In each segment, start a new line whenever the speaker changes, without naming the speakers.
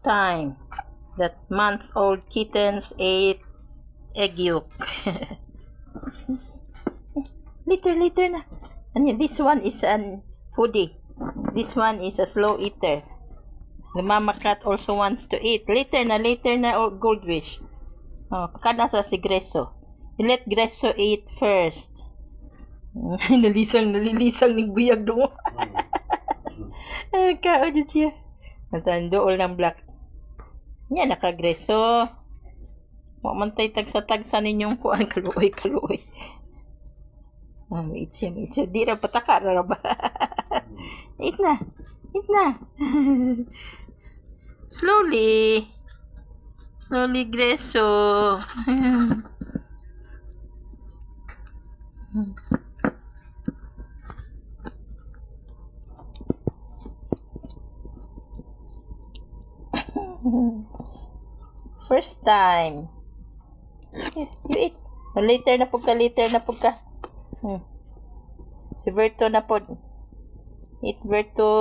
time that month-old kittens ate egg yolk. Later na. And this one is an foodie. This one is a slow eater. The mama cat also wants to eat. Later na, oh, goldfish. Oh, kada sa si Greso. You let Greso eat first. Nalilisang ni buyag doon. Kao dyan siya. Dool ng black. Yan, nakagreso. Mamantay tagsa-tagsa ninyong kuan. Kaluoy. Eat siya. Di na pataka na ba? Eat na. Slowly, Greso. First time. You eat. Later na po ka. Si Berto na po. Eat, Berto.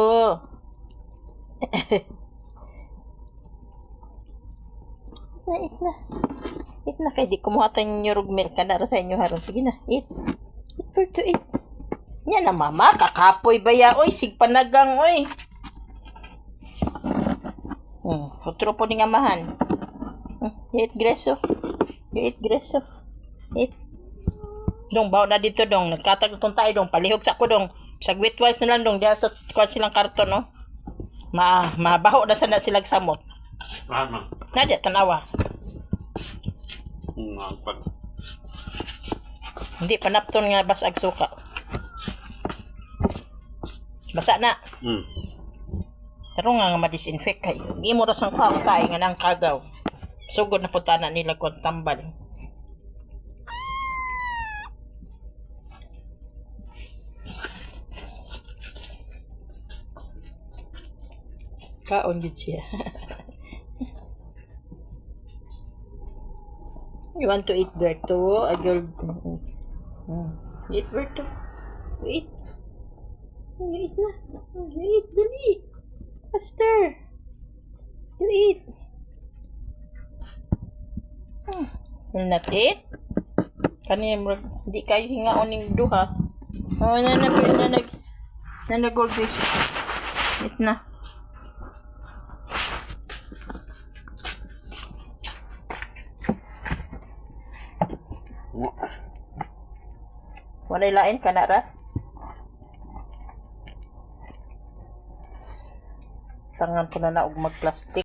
Eat na. Kaya di kumuha tayong nyurog milk ka na sa inyo haron. Sige na. Eat, Berto, eat. Yan na, mama. Kakapoy ba ya? Oy, sigpanagang, oy. Otro po ni amahan. You eat, Greso. Eat. Dong, bawa na dito, dong. Nagkatagutong tayo, dong. Palihog sa ako, dong. Sagwit wife na lang, dong. Diyan sa kuwan silang karton, no? Mabaho na sana silang samot.
Tama.
Nadya, tanawa. Hindi, panapton nga basag suka. Basa na. Tarong nga ma-disinfect kayo. Hindi mo rasang kaong tayo nga ng kagaw. Sugod na punta na nila kung tambal. Kaon yun siya. You want to eat, Berto? A girl. Eat, Berto. You eat. You eat na. You eat, dali. Faster. You eat. Will not eat? Kaniya, hindi kayo hingaon ng duha. Oh, na goldfish. Eat na. Wala ilain ka na ra? Tangan ko na og mag-plastic.